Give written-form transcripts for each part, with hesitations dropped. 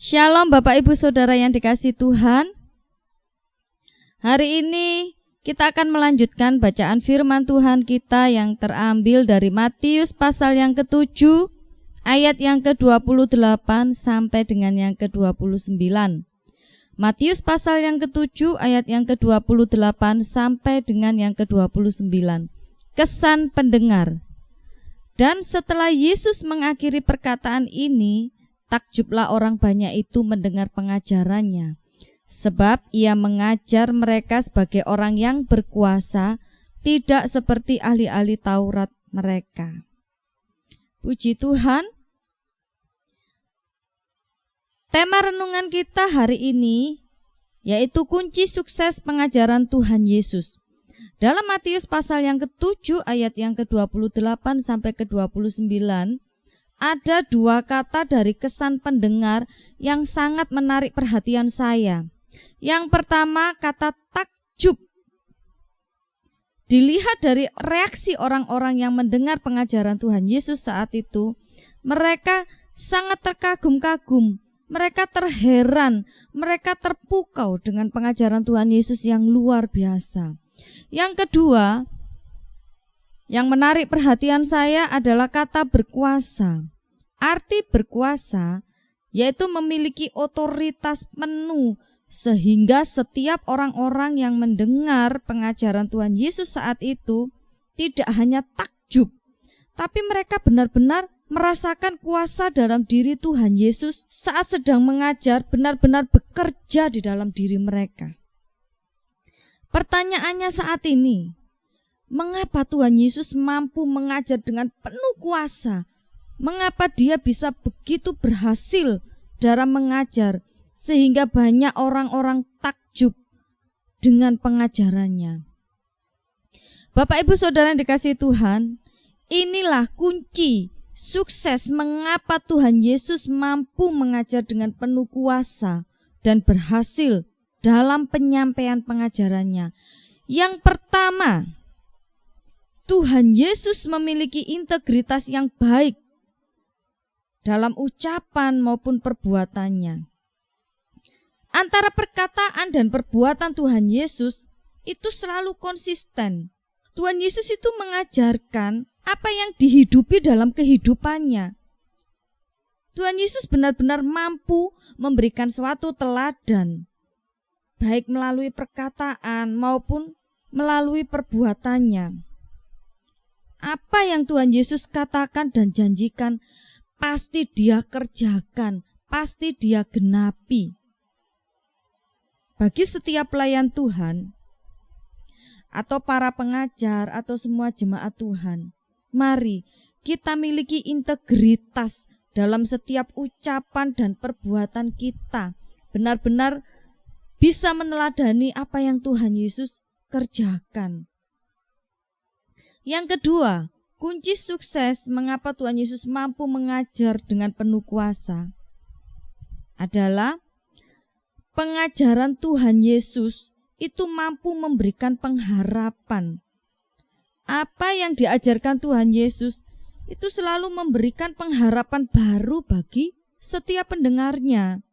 Shalom Bapak Ibu Saudara yang dikasihi Tuhan. Hari ini kita akan melanjutkan bacaan firman Tuhan kita yang terambil dari Matius pasal yang ke-7 ayat yang ke-28 sampai dengan yang ke-29. Matius pasal yang ke-7 ayat yang ke-28 sampai dengan yang ke-29. Kesan pendengar. Dan setelah Yesus mengakhiri perkataan ini, takjublah orang banyak itu mendengar pengajarannya, sebab ia mengajar mereka sebagai orang yang berkuasa, tidak seperti ahli-ahli Taurat mereka. Puji Tuhan. Tema renungan kita hari ini yaitu kunci sukses pengajaran Tuhan Yesus. Dalam Matius pasal yang ke-7 ayat yang ke-28 sampai ke-29, ada dua kata dari kesan pendengar yang sangat menarik perhatian saya. Yang pertama, kata takjub. Dilihat dari reaksi orang-orang yang mendengar pengajaran Tuhan Yesus saat itu, mereka sangat terkagum-kagum, mereka terheran, mereka terpukau dengan pengajaran Tuhan Yesus yang luar biasa. Yang kedua, yang menarik perhatian saya adalah kata berkuasa. Arti berkuasa yaitu memiliki otoritas penuh, sehingga setiap orang-orang yang mendengar pengajaran Tuhan Yesus saat itu tidak hanya takjub, tapi mereka benar-benar merasakan kuasa dalam diri Tuhan Yesus saat sedang mengajar, benar-benar bekerja di dalam diri mereka. Pertanyaannya saat ini, mengapa Tuhan Yesus mampu mengajar dengan penuh kuasa? Mengapa dia bisa begitu berhasil dalam mengajar sehingga banyak orang-orang takjub dengan pengajarannya? Bapak Ibu Saudara yang dikasihi Tuhan, inilah kunci sukses mengapa Tuhan Yesus mampu mengajar dengan penuh kuasa dan berhasil dalam penyampaian pengajarannya. Yang pertama, Tuhan Yesus memiliki integritas yang baik dalam ucapan maupun perbuatannya. Antara perkataan dan perbuatan Tuhan Yesus itu selalu konsisten. Tuhan Yesus itu mengajarkan apa yang dihidupi dalam kehidupannya. Tuhan Yesus benar-benar mampu memberikan suatu teladan, baik melalui perkataan maupun melalui perbuatannya. Apa yang Tuhan Yesus katakan dan janjikan, pasti dia kerjakan, pasti dia genapi. Bagi setiap pelayan Tuhan, atau para pengajar, atau semua jemaat Tuhan, mari kita miliki integritas dalam setiap ucapan dan perbuatan kita. Benar-benar bisa meneladani apa yang Tuhan Yesus kerjakan. Yang kedua, kunci sukses mengapa Tuhan Yesus mampu mengajar dengan penuh kuasa adalah pengajaran Tuhan Yesus itu mampu memberikan pengharapan. Apa yang diajarkan Tuhan Yesus itu selalu memberikan pengharapan baru bagi setiap pendengarnya.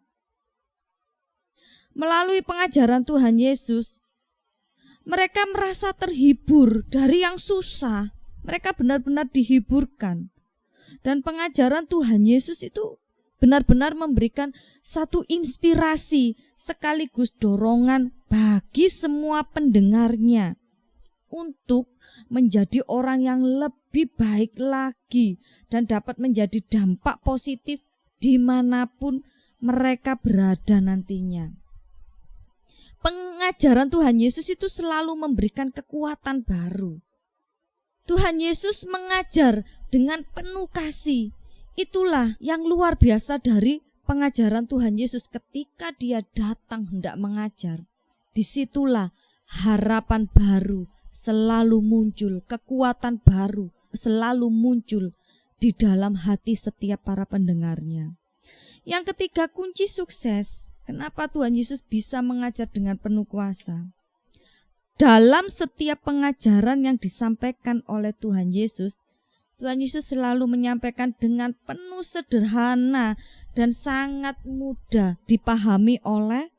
Melalui pengajaran Tuhan Yesus, mereka merasa terhibur dari yang susah. Mereka benar-benar dihiburkan. Dan pengajaran Tuhan Yesus itu benar-benar memberikan satu inspirasi sekaligus dorongan bagi semua pendengarnya untuk menjadi orang yang lebih baik lagi dan dapat menjadi dampak positif dimanapun mereka berada nantinya. Pengajaran Tuhan Yesus itu selalu memberikan kekuatan baru. Tuhan Yesus mengajar dengan penuh kasih. Itulah yang luar biasa dari pengajaran Tuhan Yesus ketika dia datang hendak mengajar. Disitulah harapan baru selalu muncul, kekuatan baru selalu muncul di dalam hati setiap para pendengarnya. Yang ketiga, kunci sukses. Kenapa Tuhan Yesus bisa mengajar dengan penuh kuasa? Dalam setiap pengajaran yang disampaikan oleh Tuhan Yesus, Tuhan Yesus selalu menyampaikan dengan penuh sederhana dan sangat mudah dipahami oleh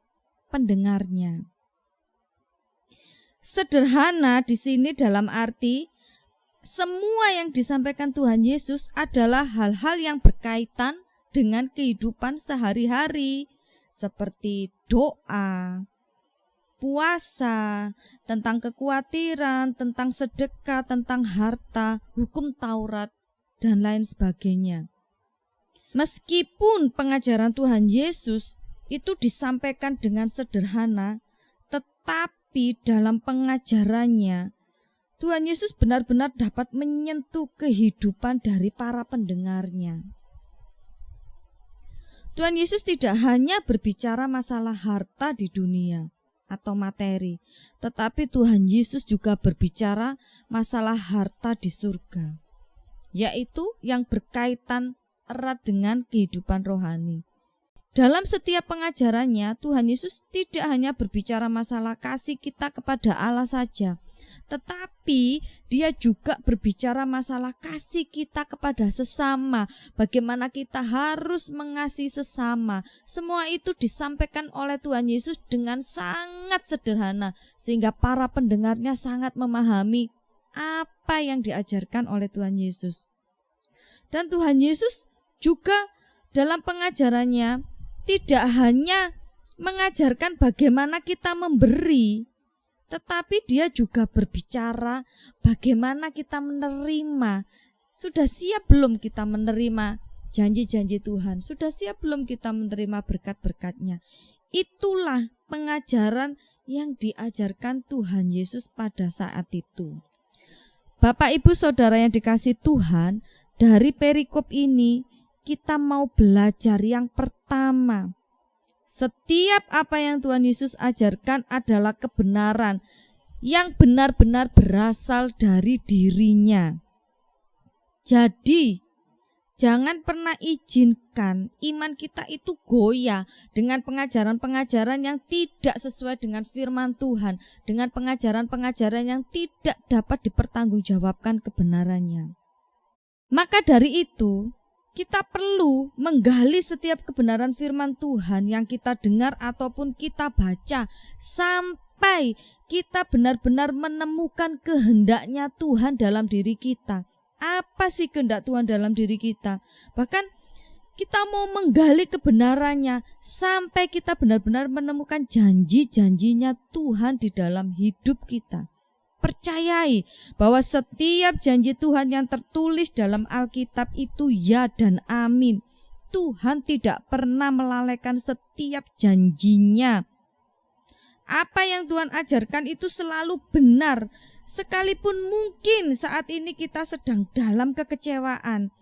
pendengarnya. Sederhana di sini dalam arti semua yang disampaikan Tuhan Yesus adalah hal-hal yang berkaitan dengan kehidupan sehari-hari, seperti doa, puasa, tentang kekhawatiran, tentang sedekah, tentang harta, hukum Taurat, dan lain sebagainya. Meskipun pengajaran Tuhan Yesus itu disampaikan dengan sederhana, tetapi dalam pengajarannya Tuhan Yesus benar-benar dapat menyentuh kehidupan dari para pendengarnya. Tuhan Yesus tidak hanya berbicara masalah harta di dunia atau materi, tetapi Tuhan Yesus juga berbicara masalah harta di surga, yaitu yang berkaitan erat dengan kehidupan rohani. Dalam setiap pengajarannya, Tuhan Yesus tidak hanya berbicara masalah kasih kita kepada Allah saja, tetapi Dia juga berbicara masalah kasih kita kepada sesama, bagaimana kita harus mengasihi sesama. Semua itu disampaikan oleh Tuhan Yesus dengan sangat sederhana, sehingga para pendengarnya sangat memahami apa yang diajarkan oleh Tuhan Yesus. Dan Tuhan Yesus juga dalam pengajarannya tidak hanya mengajarkan bagaimana kita memberi, tetapi Dia juga berbicara bagaimana kita menerima. Sudah siap belum kita menerima janji-janji Tuhan? Sudah siap belum kita menerima berkat-berkat-Nya? Itulah pengajaran yang diajarkan Tuhan Yesus pada saat itu. Bapak, Ibu, Saudara yang dikasihi Tuhan, dari perikop ini kita mau belajar yang pertama. Setiap apa yang Tuhan Yesus ajarkan adalah kebenaran yang benar-benar berasal dari dirinya. Jadi, jangan pernah izinkan iman kita itu goyah dengan pengajaran-pengajaran yang tidak sesuai dengan firman Tuhan, dengan pengajaran-pengajaran yang tidak dapat dipertanggungjawabkan kebenarannya. Maka dari itu, kita perlu menggali setiap kebenaran firman Tuhan yang kita dengar ataupun kita baca sampai kita benar-benar menemukan kehendaknya Tuhan dalam diri kita. Apa sih kehendak Tuhan dalam diri kita? Bahkan kita mau menggali kebenarannya sampai kita benar-benar menemukan janji-janjinya Tuhan di dalam hidup kita. Percayai bahwa setiap janji Tuhan yang tertulis dalam Alkitab itu ya dan amin. Tuhan tidak pernah melalaikan setiap janjinya. Apa yang Tuhan ajarkan itu selalu benar, sekalipun mungkin saat ini kita sedang dalam kekecewaan.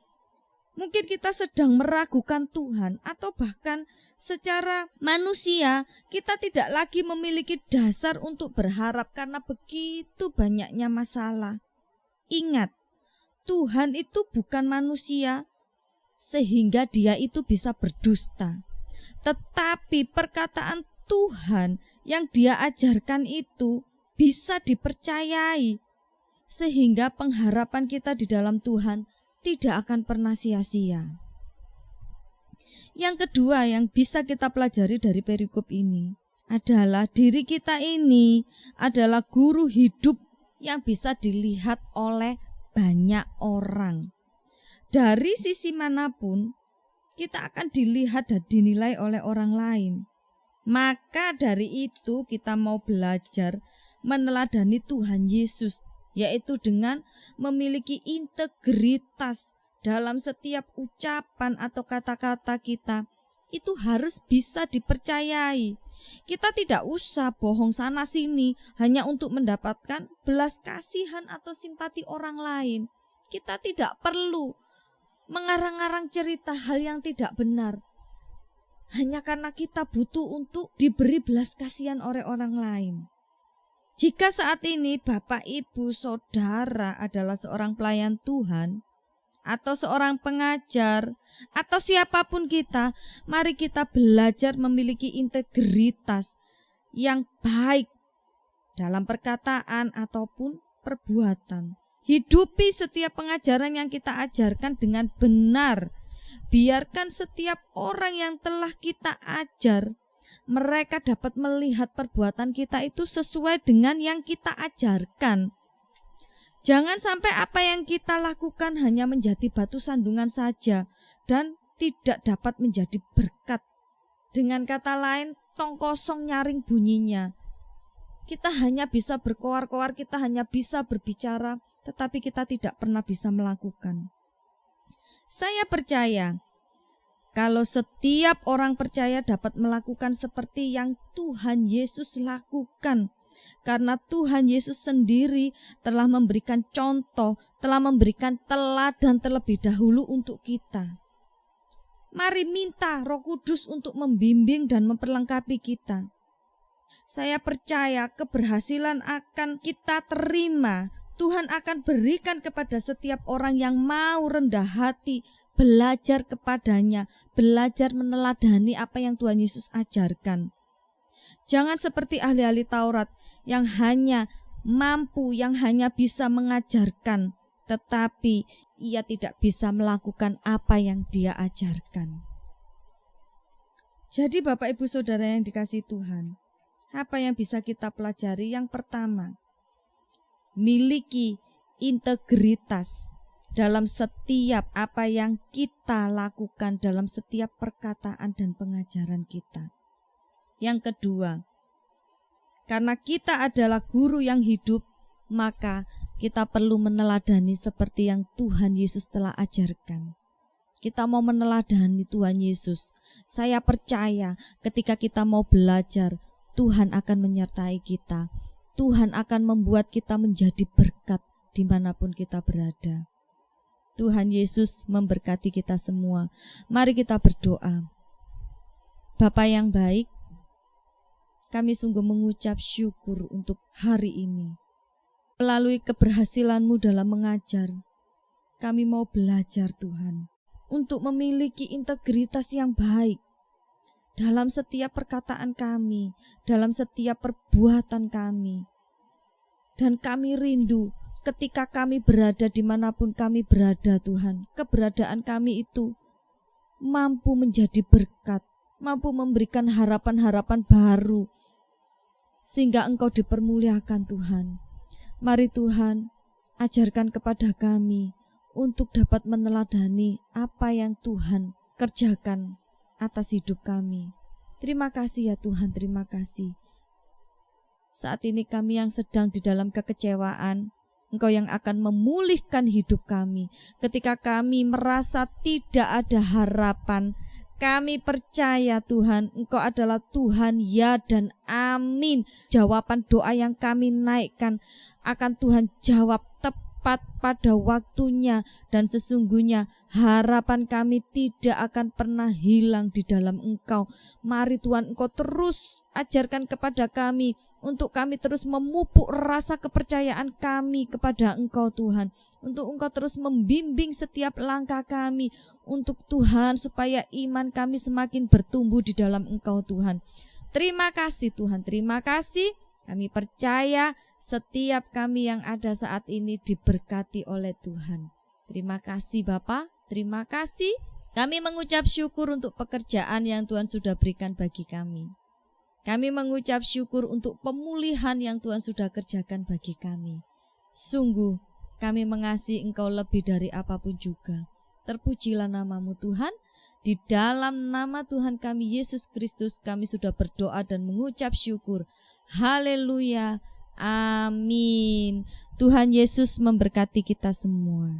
Mungkin kita sedang meragukan Tuhan, atau bahkan secara manusia kita tidak lagi memiliki dasar untuk berharap karena begitu banyaknya masalah. Ingat, Tuhan itu bukan manusia sehingga Dia itu bisa berdusta. Tetapi perkataan Tuhan yang Dia ajarkan itu bisa dipercayai, sehingga pengharapan kita di dalam Tuhan tidak akan pernah sia-sia. Yang kedua yang bisa kita pelajari dari perikop ini adalah diri kita ini adalah guru hidup yang bisa dilihat oleh banyak orang. Dari sisi manapun kita akan dilihat dan dinilai oleh orang lain. Maka dari itu kita mau belajar meneladani Tuhan Yesus, yaitu dengan memiliki integritas dalam setiap ucapan atau kata-kata kita. Itu harus bisa dipercayai. Kita tidak usah bohong sana sini hanya untuk mendapatkan belas kasihan atau simpati orang lain. Kita tidak perlu mengarang-arang cerita hal yang tidak benar hanya karena kita butuh untuk diberi belas kasihan oleh orang lain. Jika saat ini Bapak, Ibu, Saudara adalah seorang pelayan Tuhan atau seorang pengajar atau siapapun kita, mari kita belajar memiliki integritas yang baik dalam perkataan ataupun perbuatan. Hidupi setiap pengajaran yang kita ajarkan dengan benar. Biarkan setiap orang yang telah kita ajar, mereka dapat melihat perbuatan kita itu sesuai dengan yang kita ajarkan. Jangan sampai apa yang kita lakukan hanya menjadi batu sandungan saja dan tidak dapat menjadi berkat. Dengan kata lain, tong kosong nyaring bunyinya. Kita hanya bisa berkoar-koar, kita hanya bisa berbicara, tetapi kita tidak pernah bisa melakukan. Saya percaya kalau setiap orang percaya dapat melakukan seperti yang Tuhan Yesus lakukan, karena Tuhan Yesus sendiri telah memberikan contoh, telah memberikan teladan terlebih dahulu untuk kita. Mari minta Roh Kudus untuk membimbing dan memperlengkapi kita. Saya percaya keberhasilan akan kita terima. Tuhan akan berikan kepada setiap orang yang mau rendah hati, belajar kepadanya, belajar meneladani apa yang Tuhan Yesus ajarkan. Jangan seperti ahli-ahli Taurat yang hanya mampu, yang hanya bisa mengajarkan, tetapi ia tidak bisa melakukan apa yang dia ajarkan. Jadi Bapak Ibu Saudara yang dikasihi Tuhan, apa yang bisa kita pelajari? Yang pertama, miliki integritas dalam setiap apa yang kita lakukan, dalam setiap perkataan dan pengajaran kita. Yang kedua, karena kita adalah guru yang hidup, maka kita perlu meneladani seperti yang Tuhan Yesus telah ajarkan. Kita mau meneladani Tuhan Yesus. Saya percaya ketika kita mau belajar, Tuhan akan menyertai kita. Tuhan akan membuat kita menjadi berkat dimanapun kita berada. Tuhan Yesus memberkati kita semua. Mari kita berdoa. Bapa yang baik, kami sungguh mengucap syukur untuk hari ini. Melalui keberhasilan-Mu dalam mengajar, kami mau belajar Tuhan, untuk memiliki integritas yang baik dalam setiap perkataan kami, dalam setiap perbuatan kami. Dan kami rindu ketika kami berada dimanapun kami berada Tuhan, keberadaan kami itu mampu menjadi berkat, mampu memberikan harapan-harapan baru, sehingga Engkau dipermuliakan Tuhan. Mari Tuhan, ajarkan kepada kami untuk dapat meneladani apa yang Tuhan kerjakan atas hidup kami. Terima kasih ya Tuhan, terima kasih. Saat ini kami yang sedang di dalam kekecewaan, Engkau yang akan memulihkan hidup kami. Ketika kami merasa tidak ada harapan, kami percaya Tuhan, Engkau adalah Tuhan ya dan amin. Jawaban doa yang kami naikkan akan Tuhan jawab tepat pada waktunya, dan sesungguhnya harapan kami tidak akan pernah hilang di dalam Engkau. Mari Tuhan, Engkau terus ajarkan kepada kami untuk kami terus memupuk rasa kepercayaan kami kepada Engkau Tuhan, untuk Engkau terus membimbing setiap langkah kami untuk Tuhan, supaya iman kami semakin bertumbuh di dalam Engkau Tuhan. Terima kasih Tuhan, terima kasih. Kami percaya setiap kami yang ada saat ini diberkati oleh Tuhan. Terima kasih Bapa, terima kasih. Kami mengucap syukur untuk pekerjaan yang Tuhan sudah berikan bagi kami. Kami mengucap syukur untuk pemulihan yang Tuhan sudah kerjakan bagi kami. Sungguh kami mengasihi Engkau lebih dari apapun juga. Terpujilah nama-Mu Tuhan. Di dalam nama Tuhan kami Yesus Kristus kami sudah berdoa dan mengucap syukur. Haleluya. Amin. Tuhan Yesus memberkati kita semua.